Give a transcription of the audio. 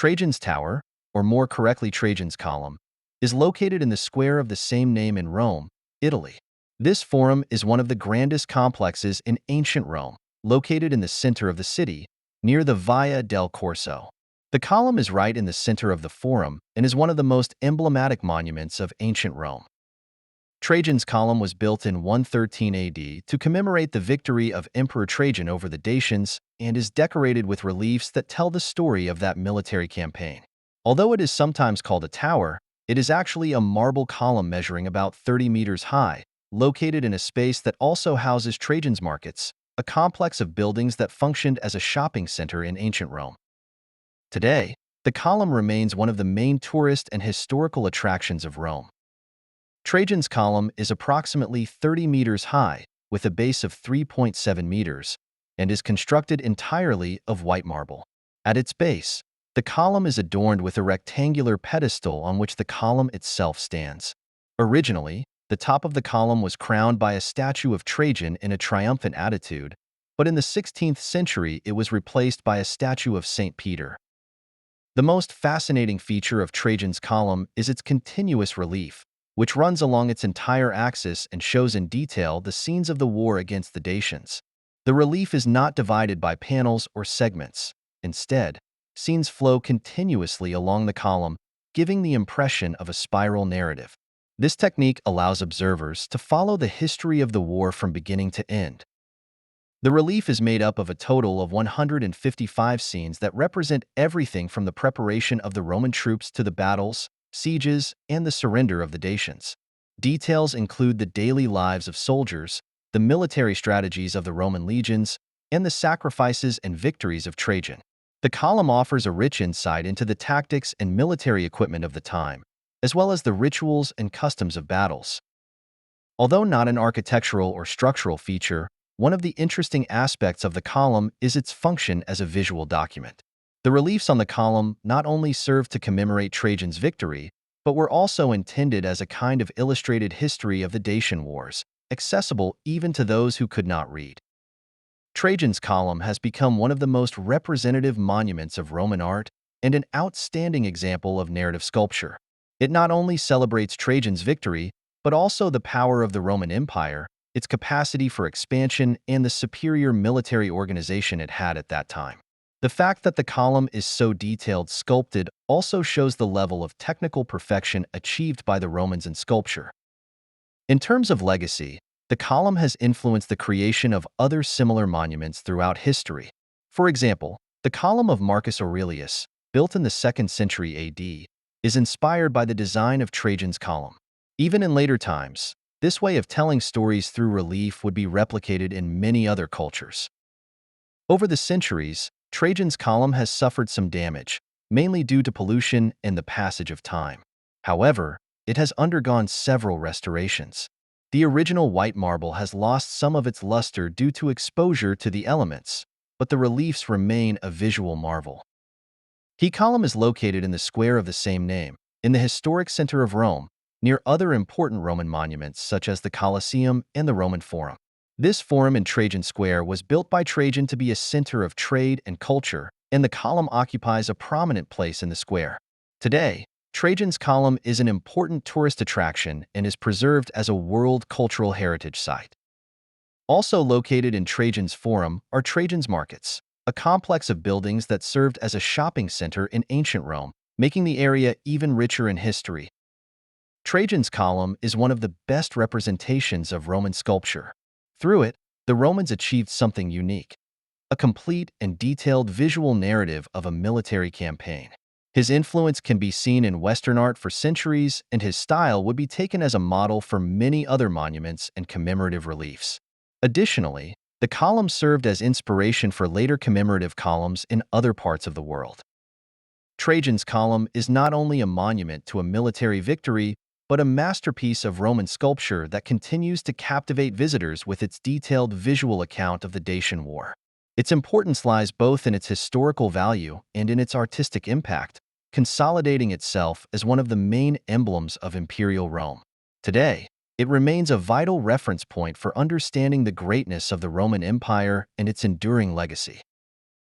Trajan's Tower, or more correctly Trajan's Column, is located in the square of the same name in Rome, Italy. This forum is one of the grandest complexes in ancient Rome, located in the center of the city, near the Via del Corso. The column is right in the center of the forum and is one of the most emblematic monuments of ancient Rome. Trajan's Column was built in 113 AD to commemorate the victory of Emperor Trajan over the Dacians and is decorated with reliefs that tell the story of that military campaign. Although it is sometimes called a tower, it is actually a marble column measuring about 30 meters high, located in a space that also houses Trajan's markets, a complex of buildings that functioned as a shopping center in ancient Rome. Today, the column remains one of the main tourist and historical attractions of Rome. Trajan's Column is approximately 30 meters high, with a base of 3.7 meters, and is constructed entirely of white marble. At its base, the column is adorned with a rectangular pedestal on which the column itself stands. Originally, the top of the column was crowned by a statue of Trajan in a triumphant attitude, but in the 16th century it was replaced by a statue of St. Peter. The most fascinating feature of Trajan's Column is its continuous relief, which runs along its entire axis and shows in detail the scenes of the war against the Dacians. The relief is not divided by panels or segments. Instead, scenes flow continuously along the column, giving the impression of a spiral narrative. This technique allows observers to follow the history of the war from beginning to end. The relief is made up of a total of 155 scenes that represent everything from the preparation of the Roman troops to the battles, sieges, and the surrender of the Dacians. Details include the daily lives of soldiers, the military strategies of the Roman legions, and the sacrifices and victories of Trajan. The column offers a rich insight into the tactics and military equipment of the time, as well as the rituals and customs of battles. Although not an architectural or structural feature, one of the interesting aspects of the column is its function as a visual document. The reliefs on the column not only serve to commemorate Trajan's victory, but were also intended as a kind of illustrated history of the Dacian Wars, accessible even to those who could not read. Trajan's Column has become one of the most representative monuments of Roman art and an outstanding example of narrative sculpture. It not only celebrates Trajan's victory, but also the power of the Roman Empire, its capacity for expansion, and the superior military organization it had at that time. The fact that the column is so detailed sculpted also shows the level of technical perfection achieved by the Romans in sculpture. In terms of legacy, the column has influenced the creation of other similar monuments throughout history. For example, the column of Marcus Aurelius, built in the 2nd century AD, is inspired by the design of Trajan's Column. Even in later times, this way of telling stories through relief would be replicated in many other cultures. Over the centuries, Trajan's Column has suffered some damage, mainly due to pollution and the passage of time. However, it has undergone several restorations. The original white marble has lost some of its luster due to exposure to the elements, but the reliefs remain a visual marvel. The column is located in the square of the same name, in the historic center of Rome, near other important Roman monuments such as the Colosseum and the Roman Forum. This forum in Trajan Square was built by Trajan to be a center of trade and culture, and the column occupies a prominent place in the square. Today, Trajan's Column is an important tourist attraction and is preserved as a World Cultural Heritage Site. Also located in Trajan's Forum are Trajan's Markets, a complex of buildings that served as a shopping center in ancient Rome, making the area even richer in history. Trajan's Column is one of the best representations of Roman sculpture. Through it, the Romans achieved something unique: a complete and detailed visual narrative of a military campaign. His influence can be seen in Western art for centuries, and his style would be taken as a model for many other monuments and commemorative reliefs. Additionally, the column served as inspiration for later commemorative columns in other parts of the world. Trajan's Column is not only a monument to a military victory, but a masterpiece of Roman sculpture that continues to captivate visitors with its detailed visual account of the Dacian War. Its importance lies both in its historical value and in its artistic impact, consolidating itself as one of the main emblems of imperial Rome. Today, it remains a vital reference point for understanding the greatness of the Roman Empire and its enduring legacy.